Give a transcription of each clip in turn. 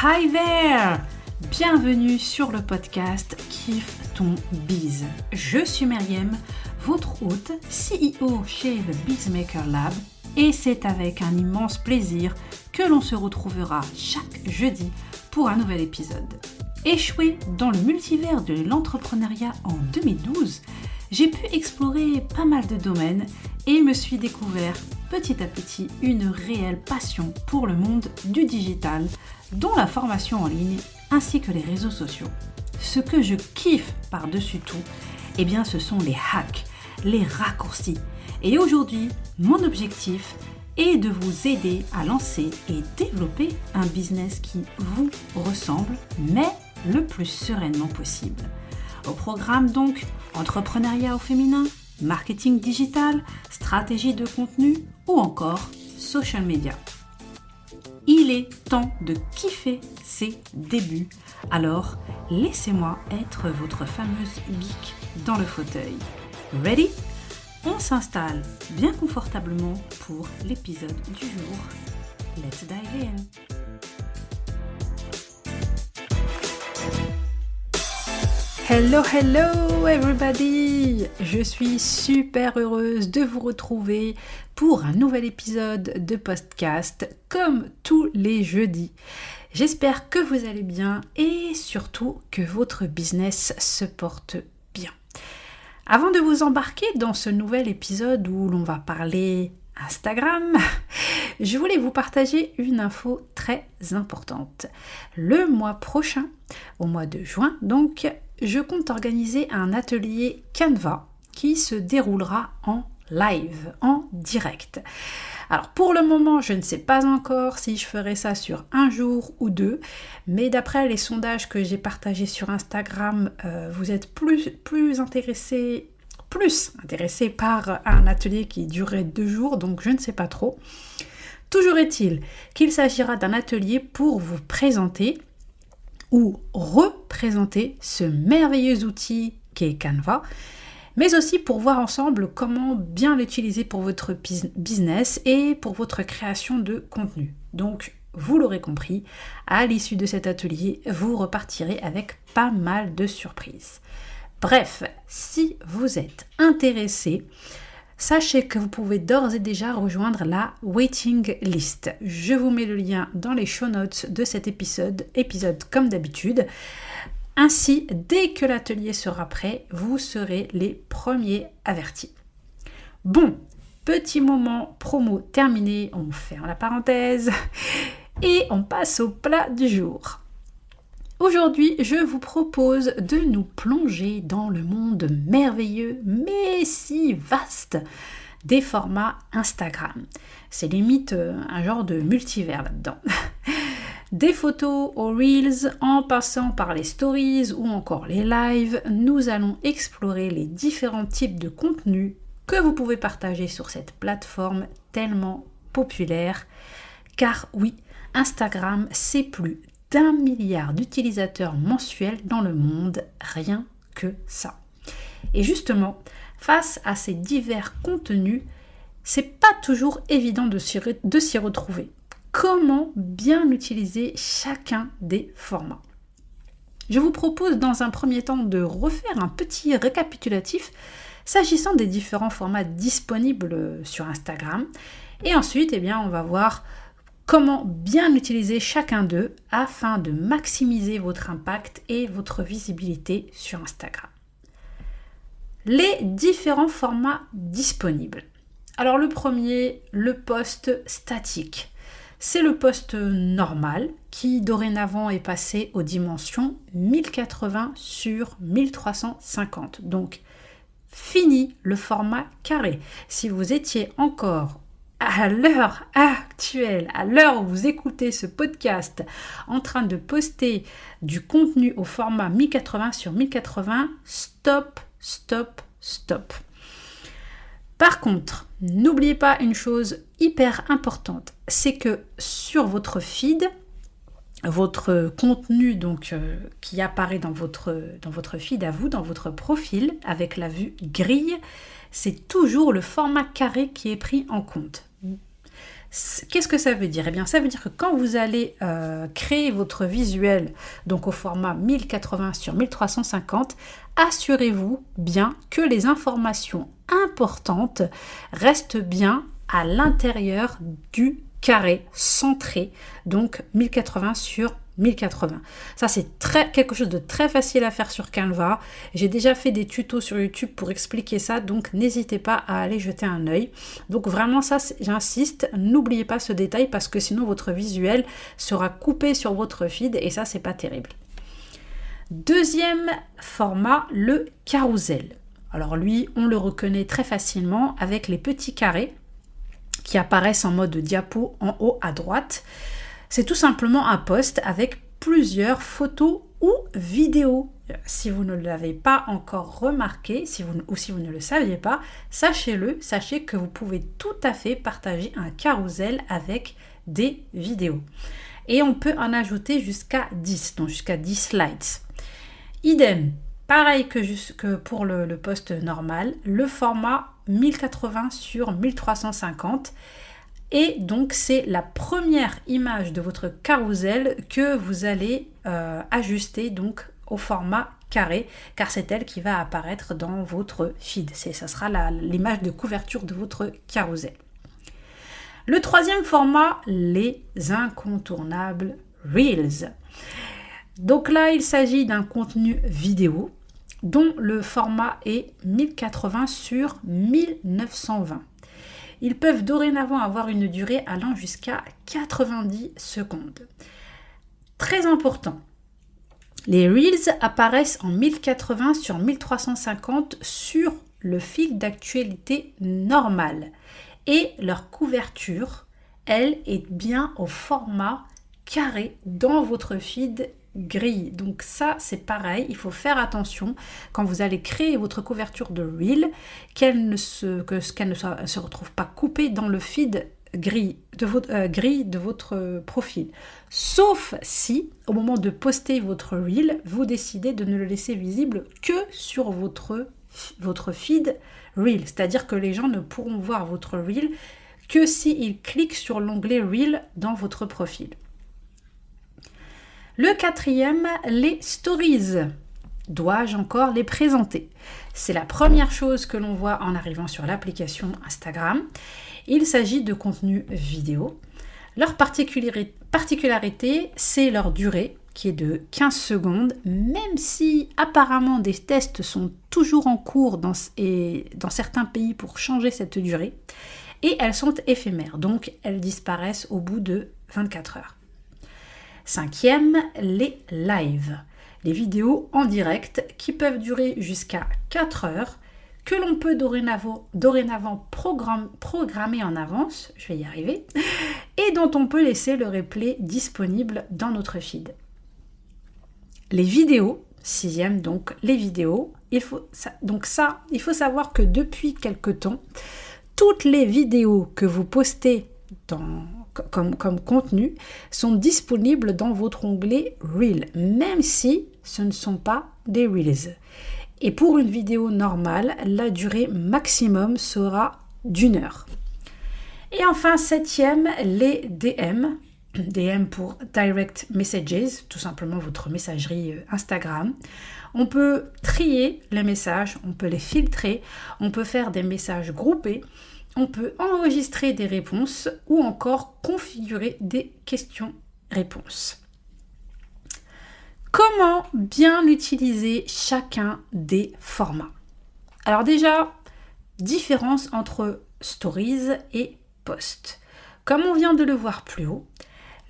Hi there! Bienvenue sur le podcast Kiffe ton biz. Je suis Meriem, votre hôte, CEO chez The Bizmaker Lab, et c'est avec un immense plaisir que l'on se retrouvera chaque jeudi pour un nouvel épisode. Échoué dans le multivers de l'entrepreneuriat en 2012, j'ai pu explorer pas mal de domaines et me suis découvert petit à petit une réelle passion pour le monde du digital, dont la formation en ligne ainsi que les réseaux sociaux. Ce que je kiffe par-dessus tout, eh bien ce sont les hacks, les raccourcis. Et aujourd'hui, mon objectif est de vous aider à lancer et développer un business qui vous ressemble, mais le plus sereinement possible. Au programme donc, entrepreneuriat au féminin, marketing digital, stratégie de contenu ou encore social media. Il est temps de kiffer ses débuts, alors laissez-moi être votre fameuse geek dans le fauteuil. Ready? On s'installe bien confortablement pour l'épisode du jour. Let's dive in! Hello everybody! Je suis super heureuse de vous retrouver pour un nouvel épisode de podcast comme tous les jeudis. J'espère que vous allez bien et surtout que votre business se porte bien. Avant de vous embarquer dans ce nouvel épisode où l'on va parler Instagram, je voulais vous partager une info très importante. Le mois prochain, au mois de juin donc, je compte organiser un atelier Canva qui se déroulera en live, en direct. Alors pour le moment, je ne sais pas encore si je ferai ça sur un jour ou deux, mais d'après les sondages que j'ai partagés sur Instagram, vous êtes plus intéressés par un atelier qui durerait 2 jours, donc je ne sais pas trop. Toujours est-il qu'il s'agira d'un atelier pour vous présenter ou représenter ce merveilleux outil qu'est Canva, mais aussi pour voir ensemble comment bien l'utiliser pour votre business et pour votre création de contenu. Donc, vous l'aurez compris, à l'issue de cet atelier, vous repartirez avec pas mal de surprises. Bref, si vous êtes intéressé, sachez que vous pouvez d'ores et déjà rejoindre la waiting list. Je vous mets le lien dans les show notes de cet épisode comme d'habitude. Ainsi, dès que l'atelier sera prêt, vous serez les premiers avertis. Bon, petit moment promo terminé, on ferme la parenthèse et on passe au plat du jour. Aujourd'hui, je vous propose de nous plonger dans le monde merveilleux, mais si vaste, des formats Instagram. C'est limite un genre de multivers là-dedans. Des photos aux Reels, en passant par les Stories ou encore les Lives, nous allons explorer les différents types de contenus que vous pouvez partager sur cette plateforme tellement populaire. Car oui, Instagram, c'est plus d'1 milliard d'utilisateurs mensuels dans le monde, rien que ça. Et justement, face à ces divers contenus, c'est pas toujours évident de s'y retrouver. Comment bien utiliser chacun des formats? Je vous propose dans un premier temps de refaire un petit récapitulatif s'agissant des différents formats disponibles sur Instagram. Et ensuite, on va voir comment bien utiliser chacun d'eux afin de maximiser votre impact et votre visibilité sur Instagram. Les différents formats disponibles. Alors le premier, le post statique. C'est le post normal qui dorénavant est passé aux dimensions 1080 sur 1350. Donc fini le format carré. Si vous étiez encore à l'heure actuelle, à l'heure où vous écoutez ce podcast, en train de poster du contenu au format 1080 sur 1080, stop. Par contre, n'oubliez pas une chose hyper importante, c'est que sur votre feed, votre contenu qui apparaît dans votre feed à vous, dans votre profil, avec la vue grille, c'est toujours le format carré qui est pris en compte. Qu'est-ce que ça veut dire? Eh bien, ça veut dire que quand vous allez créer votre visuel, donc au format 1080 sur 1350, assurez-vous bien que les informations importantes restent bien à l'intérieur du carré centré, donc 1080 sur 1080. Ça, c'est quelque chose de très facile à faire sur Canva. J'ai déjà fait des tutos sur YouTube pour expliquer ça, donc n'hésitez pas à aller jeter un œil. Donc vraiment ça, j'insiste, n'oubliez pas ce détail parce que sinon votre visuel sera coupé sur votre feed et ça, c'est pas terrible. Deuxième format, le carrousel. Alors lui, on le reconnaît très facilement avec les petits carrés qui apparaissent en mode diapo en haut à droite. C'est tout simplement un post avec plusieurs photos ou vidéos. Si vous ne l'avez pas encore remarqué, si vous ne le saviez pas, sachez-le, sachez que vous pouvez tout à fait partager un carrousel avec des vidéos. Et on peut en ajouter jusqu'à 10, donc jusqu'à 10 slides. Idem, pareil que pour le post normal, le format 1080 sur 1350. Et donc, c'est la première image de votre carrousel que vous allez ajuster donc au format carré, car c'est elle qui va apparaître dans votre feed. Ça sera l'image de couverture de votre carrousel. Le troisième format, les incontournables Reels. Donc là, il s'agit d'un contenu vidéo dont le format est 1080 sur 1920. Ils peuvent dorénavant avoir une durée allant jusqu'à 90 secondes. Très important, les Reels apparaissent en 1080 sur 1350 sur le fil d'actualité normal et leur couverture, elle, est bien au format carré dans votre feed grille. Donc ça, c'est pareil, il faut faire attention quand vous allez créer votre couverture de Reel, qu'elle ne se retrouve pas coupée dans le feed grille de votre profil. Sauf si, au moment de poster votre Reel, vous décidez de ne le laisser visible que sur votre feed Reel. C'est-à-dire que les gens ne pourront voir votre Reel que s'ils cliquent sur l'onglet Reel dans votre profil. Le quatrième, les stories. Dois-je encore les présenter? C'est la première chose que l'on voit en arrivant sur l'application Instagram. Il s'agit de contenu vidéo. Leur particularité, c'est leur durée, qui est de 15 secondes, même si apparemment des tests sont toujours en cours dans certains pays pour changer cette durée. Et elles sont éphémères, donc elles disparaissent au bout de 24 heures. Cinquième, les lives, les vidéos en direct qui peuvent durer jusqu'à 4 heures, que l'on peut dorénavant programmer en avance, je vais y arriver, et dont on peut laisser le replay disponible dans notre feed. Les vidéos, sixième donc, les vidéos, il faut savoir que depuis quelque temps, toutes les vidéos que vous postez comme contenu sont disponibles dans votre onglet Reel, même si ce ne sont pas des Reels. Et pour une vidéo normale, la durée maximum sera d'1 heure. Et enfin, septième, les DM. DM pour Direct Messages, tout simplement votre messagerie Instagram. On peut trier les messages, on peut les filtrer, on peut faire des messages groupés, on peut enregistrer des réponses ou encore configurer des questions-réponses. Comment bien utiliser chacun des formats? Alors déjà, différence entre stories et posts. Comme on vient de le voir plus haut,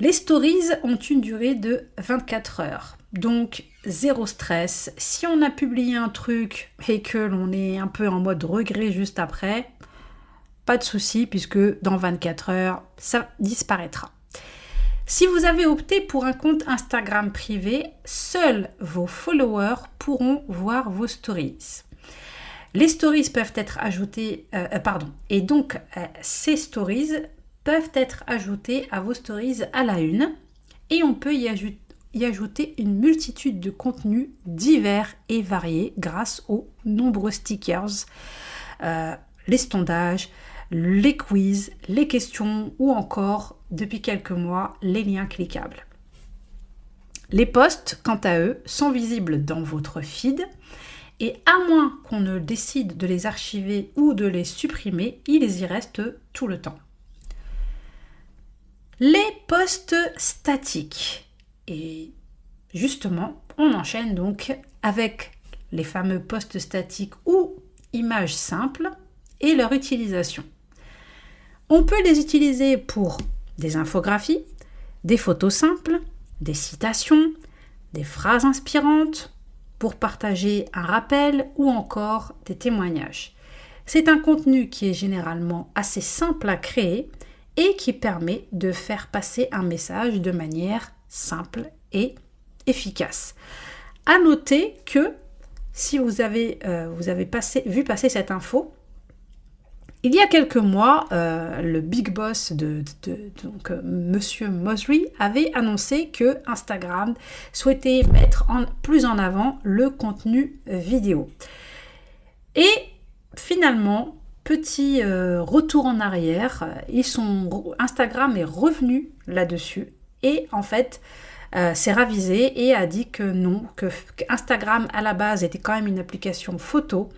les stories ont une durée de 24 heures. Donc, zéro stress. Si on a publié un truc et que l'on est un peu en mode regret juste après, pas de souci puisque dans 24 heures, ça disparaîtra. Si vous avez opté pour un compte Instagram privé, seuls vos followers pourront voir vos stories. Les stories peuvent être ajoutées, et donc ces stories peuvent être ajoutées à vos stories à la une et on peut y ajouter une multitude de contenus divers et variés grâce aux nombreux stickers, les sondages, les quiz, les questions ou encore, depuis quelques mois, les liens cliquables. Les posts, quant à eux, sont visibles dans votre feed et à moins qu'on ne décide de les archiver ou de les supprimer, ils y restent tout le temps. Les posts statiques. Et justement, on enchaîne donc avec les fameux posts statiques ou images simples et leur utilisation. On peut les utiliser pour des infographies, des photos simples, des citations, des phrases inspirantes, pour partager un rappel ou encore des témoignages. C'est un contenu qui est généralement assez simple à créer et qui permet de faire passer un message de manière simple et efficace. À noter que si vous avez vu passer cette info, il y a quelques mois, le big boss donc Monsieur Mosseri avait annoncé que Instagram souhaitait mettre plus en avant le contenu vidéo. Et finalement, petit retour en arrière, Instagram est revenu là-dessus et en fait s'est ravisé et a dit que non, que Instagram à la base était quand même une application photo.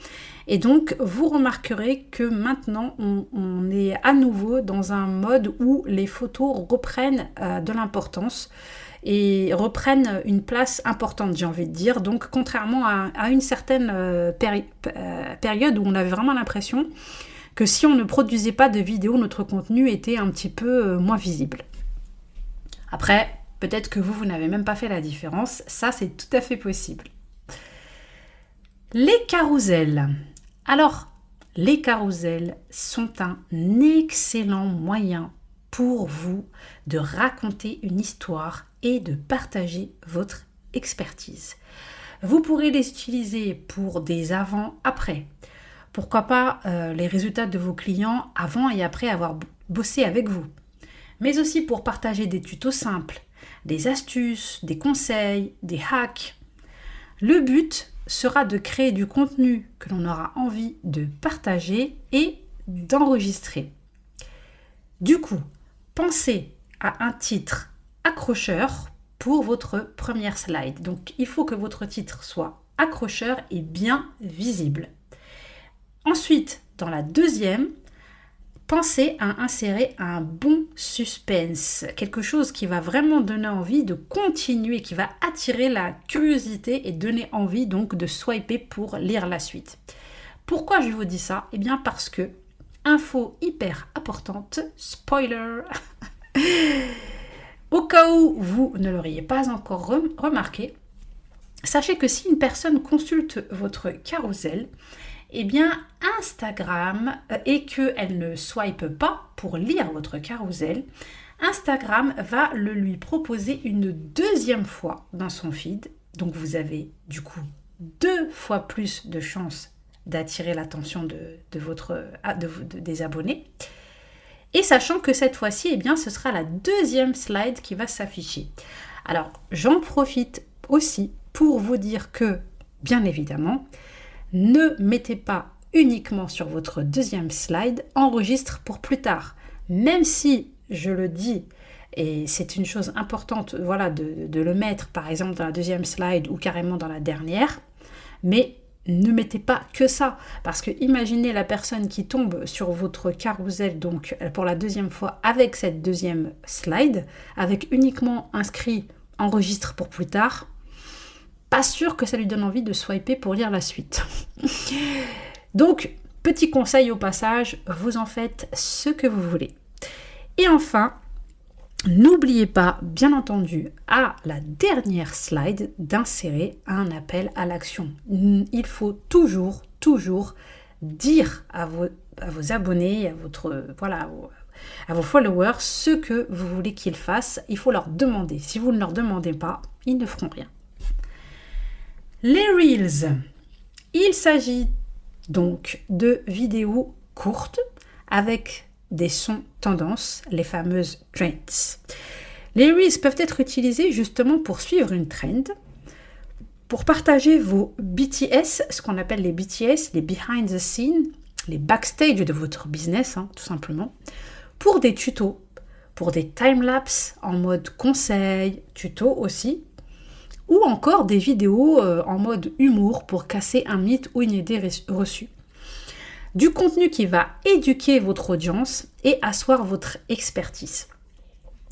Et donc, vous remarquerez que maintenant, on est à nouveau dans un mode où les photos reprennent de l'importance et reprennent une place importante, j'ai envie de dire. Donc, contrairement à une certaine période où on avait vraiment l'impression que si on ne produisait pas de vidéos, notre contenu était un petit peu moins visible. Après, peut-être que vous n'avez même pas fait la différence. Ça, c'est tout à fait possible. Les carousels. Alors, les carousels sont un excellent moyen pour vous de raconter une histoire et de partager votre expertise. Vous pourrez les utiliser pour des avant-après. Pourquoi pas les résultats de vos clients avant et après avoir bossé avec vous. Mais aussi pour partager des tutos simples, des astuces, des conseils, des hacks. Le but sera de créer du contenu que l'on aura envie de partager et d'enregistrer. Du coup, pensez à un titre accrocheur pour votre première slide. Donc, il faut que votre titre soit accrocheur et bien visible. Ensuite, dans la deuxième, pensez à insérer un bon suspense, quelque chose qui va vraiment donner envie de continuer, qui va attirer la curiosité et donner envie donc de swiper pour lire la suite. Pourquoi je vous dis ça ? Eh bien parce que, info hyper importante, spoiler, au cas où vous ne l'auriez pas encore remarqué, sachez que si une personne consulte votre carrousel, eh bien Instagram, et qu'elle ne swipe pas pour lire votre carrousel, Instagram va le lui proposer une deuxième fois dans son feed. Donc vous avez du coup 2 fois plus de chances d'attirer l'attention des abonnés. Et sachant que cette fois-ci, eh bien, ce sera la deuxième slide qui va s'afficher. Alors, j'en profite aussi pour vous dire que, bien évidemment, ne mettez pas uniquement sur votre deuxième slide, enregistre pour plus tard. Même si, je le dis, et c'est une chose importante voilà, de le mettre par exemple dans la deuxième slide ou carrément dans la dernière, mais ne mettez pas que ça. Parce que imaginez la personne qui tombe sur votre carrousel donc pour la deuxième fois avec cette deuxième slide, avec uniquement inscrit enregistre pour plus tard. Pas sûr que ça lui donne envie de swiper pour lire la suite. Donc, petit conseil au passage, vous en faites ce que vous voulez. Et enfin, n'oubliez pas, bien entendu, à la dernière slide, d'insérer un appel à l'action. Il faut toujours dire à vos abonnés, à vos followers, ce que vous voulez qu'ils fassent. Il faut leur demander. Si vous ne leur demandez pas, ils ne feront rien. Les Reels. Il s'agit donc de vidéos courtes avec des sons tendances, les fameuses trends. Les Reels peuvent être utilisés justement pour suivre une trend, pour partager vos BTS, ce qu'on appelle les BTS, les behind the scenes, les backstage de votre business, tout simplement, pour des tutos, pour des time-lapse en mode conseil, tuto aussi, ou encore des vidéos en mode humour pour casser un mythe ou une idée reçue. Du contenu qui va éduquer votre audience et asseoir votre expertise.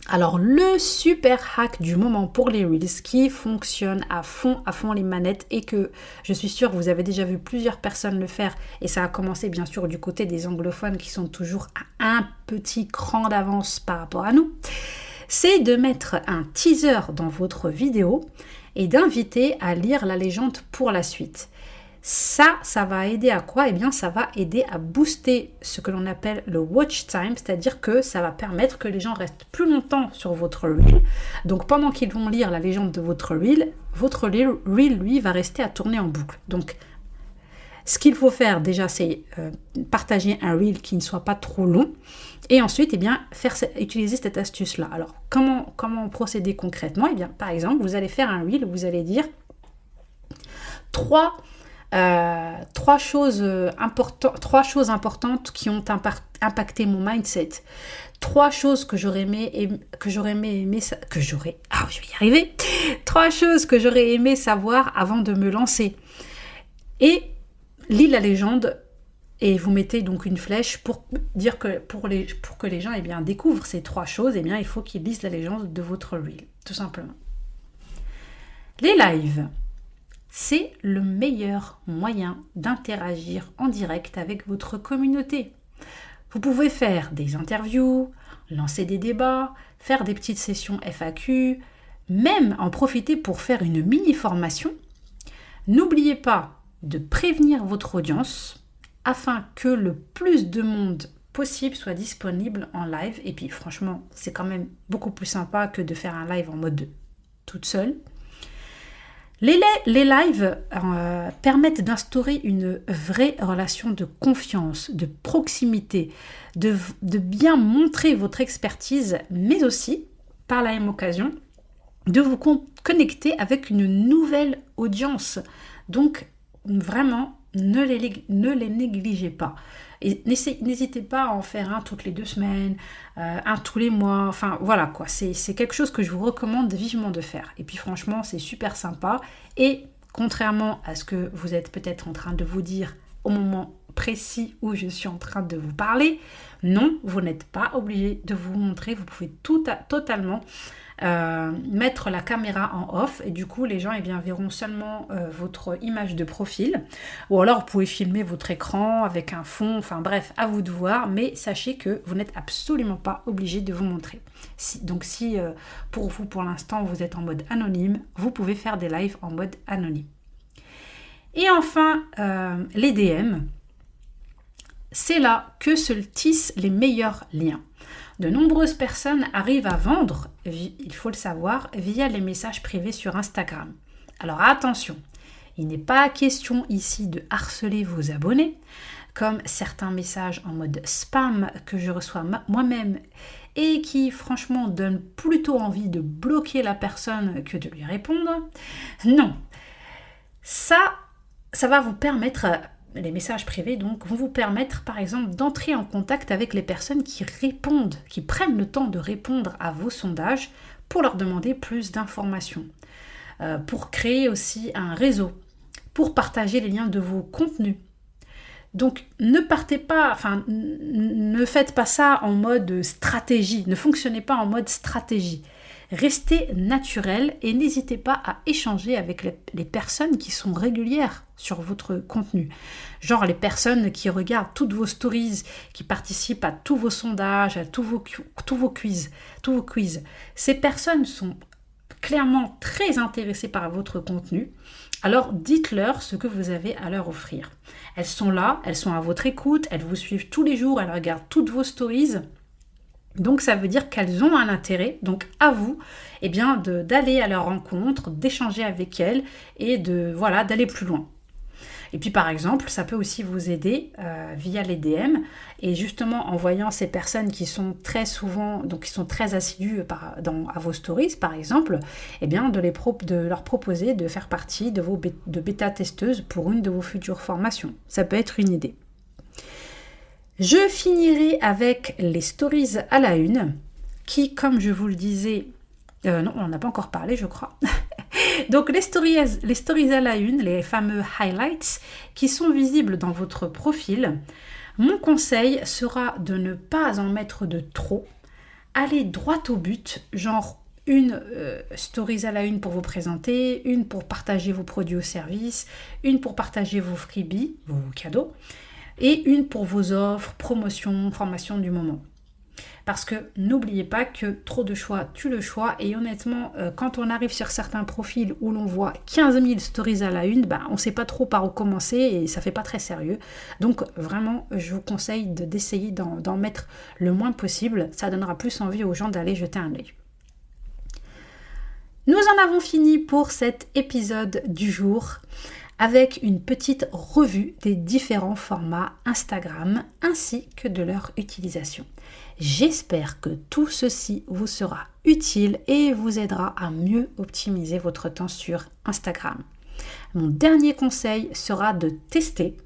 Alors le super hack du moment pour les Reels qui fonctionne à fond les manettes et que je suis sûre que vous avez déjà vu plusieurs personnes le faire et ça a commencé bien sûr du côté des anglophones qui sont toujours à un petit cran d'avance par rapport à nous, c'est de mettre un teaser dans votre vidéo et d'inviter à lire la légende pour la suite. Ça va aider à quoi? Eh bien, ça va aider à booster ce que l'on appelle le watch time, c'est-à-dire que ça va permettre que les gens restent plus longtemps sur votre reel. Donc, pendant qu'ils vont lire la légende de votre reel, reel, lui, va rester à tourner en boucle. Donc, ce qu'il faut faire déjà, c'est partager un reel qui ne soit pas trop long. Et ensuite, eh bien, utiliser cette astuce-là. Alors, comment procéder concrètement? Eh bien, par exemple, vous allez faire un reel où vous allez dire trois choses importantes qui ont impacté mon mindset. 3 choses que j'aurais aimé savoir avant de me lancer. Et lis la légende et vous mettez donc une flèche pour dire que pour que les gens eh bien, découvrent ces 3 choses, eh bien, il faut qu'ils lisent la légende de votre reel, tout simplement. Les lives. C'est le meilleur moyen d'interagir en direct avec votre communauté. Vous pouvez faire des interviews, lancer des débats, faire des petites sessions FAQ, même en profiter pour faire une mini-formation. N'oubliez pas de prévenir votre audience afin que le plus de monde possible soit disponible en live. Et puis franchement, c'est quand même beaucoup plus sympa que de faire un live en mode toute seule. Les lives permettent d'instaurer une vraie relation de confiance, de proximité, de bien montrer votre expertise, mais aussi, par la même occasion, de vous connecter avec une nouvelle audience. Donc, vraiment, ne les négligez pas. Et n'hésitez pas à en faire un toutes les 2 semaines, un tous les mois, enfin voilà quoi, c'est quelque chose que je vous recommande vivement de faire. Et puis franchement, c'est super sympa et contrairement à ce que vous êtes peut-être en train de vous dire au moment précis où je suis en train de vous parler, non, vous n'êtes pas obligé de vous montrer, vous pouvez totalement mettre la caméra en off et du coup les gens eh bien, verront seulement votre image de profil ou alors vous pouvez filmer votre écran avec un fond, enfin bref, à vous de voir, mais sachez que vous n'êtes absolument pas obligé de vous montrer. Donc si pour vous pour l'instant vous êtes en mode anonyme, vous pouvez faire des lives en mode anonyme. Et enfin les DM, c'est là que se tissent les meilleurs liens. De nombreuses personnes arrivent à vendre, il faut le savoir, via les messages privés sur Instagram. Alors attention, il n'est pas question ici de harceler vos abonnés, comme certains messages en mode spam que je reçois moi-même et qui franchement donnent plutôt envie de bloquer la personne que de lui répondre. Non, ça va vous permettre... Les messages privés donc vont vous permettre par exemple d'entrer en contact avec les personnes qui répondent, qui prennent le temps de répondre à vos sondages pour leur demander plus d'informations, pour créer aussi un réseau, pour partager les liens de vos contenus. Donc ne faites pas ça en mode stratégie, ne fonctionnez pas en mode stratégie. Restez naturel et n'hésitez pas à échanger avec les personnes qui sont régulières sur votre contenu. Genre les personnes qui regardent toutes vos stories, qui participent à tous vos sondages, à tous vos quiz. Ces personnes sont clairement très intéressées par votre contenu. Alors dites-leur ce que vous avez à leur offrir. Elles sont là, elles sont à votre écoute, elles vous suivent tous les jours, elles regardent toutes vos stories. Donc ça veut dire qu'elles ont un intérêt, donc à vous, eh bien d'aller à leur rencontre, d'échanger avec elles et d'aller plus loin. Et puis par exemple, ça peut aussi vous aider via les DM et justement en voyant ces personnes qui sont très souvent, donc qui sont très assidues à vos stories par exemple, eh bien de leur proposer de faire partie de bêta-testeuses pour une de vos futures formations. Ça peut être une idée. Je finirai avec les stories à la une, qui, comme je vous le disais, non, on n'a pas encore parlé, je crois. Donc les stories à la une, les fameux highlights, qui sont visibles dans votre profil. Mon conseil sera de ne pas en mettre de trop. Allez droit au but, genre une stories à la une pour vous présenter, une pour partager vos produits ou services, une pour partager vos freebies, vos cadeaux, et une pour vos offres, promotions, formations du moment. Parce que n'oubliez pas que trop de choix tue le choix, et honnêtement, quand on arrive sur certains profils où l'on voit 15 000 stories à la une, on ne sait pas trop par où commencer et ça fait pas très sérieux. Donc vraiment, je vous conseille d'essayer d'en mettre le moins possible. Ça donnera plus envie aux gens d'aller jeter un œil. Nous en avons fini pour cet épisode du jour, avec une petite revue des différents formats Instagram ainsi que de leur utilisation. J'espère que tout ceci vous sera utile et vous aidera à mieux optimiser votre temps sur Instagram. Mon dernier conseil sera de tester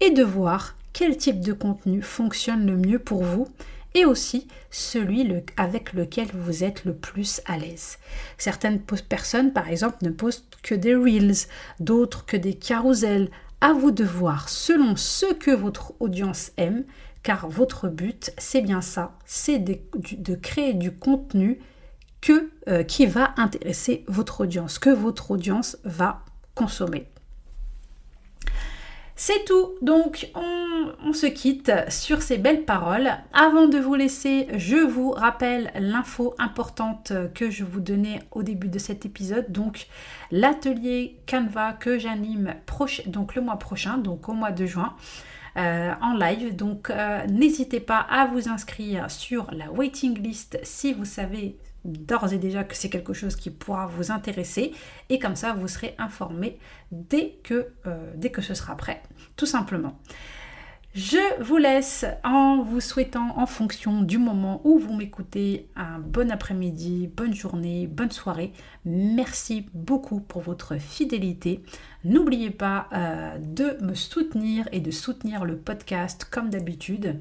et de voir quel type de contenu fonctionne le mieux pour vous et aussi celui avec lequel vous êtes le plus à l'aise. Certaines personnes, par exemple, ne postent que des Reels, d'autres que des carousels. À vous de voir selon ce que votre audience aime, car votre but, c'est bien ça, c'est de créer du contenu qui va intéresser votre audience, que votre audience va consommer. C'est tout, donc on se quitte sur ces belles paroles. Avant de vous laisser, je vous rappelle l'info importante que je vous donnais au début de cet épisode, donc l'atelier Canva que j'anime donc le mois prochain, donc au mois de juin, en live. Donc n'hésitez pas à vous inscrire sur la waiting list si vous savez d'ores et déjà que c'est quelque chose qui pourra vous intéresser, et comme ça vous serez informé dès que ce sera prêt, tout simplement. Je vous laisse en vous souhaitant, en fonction du moment où vous m'écoutez, un bon après-midi, bonne journée, bonne soirée. Merci beaucoup pour votre fidélité. N'oubliez pas de me soutenir et de soutenir le podcast comme d'habitude.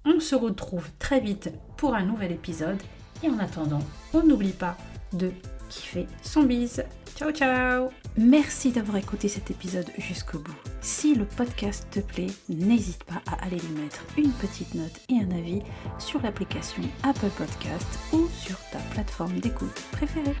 On se retrouve très vite pour un nouvel épisode. Et en attendant, on n'oublie pas de kiffer son bise. Ciao ciao! Merci d'avoir écouté cet épisode jusqu'au bout. Si le podcast te plaît, n'hésite pas à aller lui mettre une petite note et un avis sur l'application Apple Podcast ou sur ta plateforme d'écoute préférée.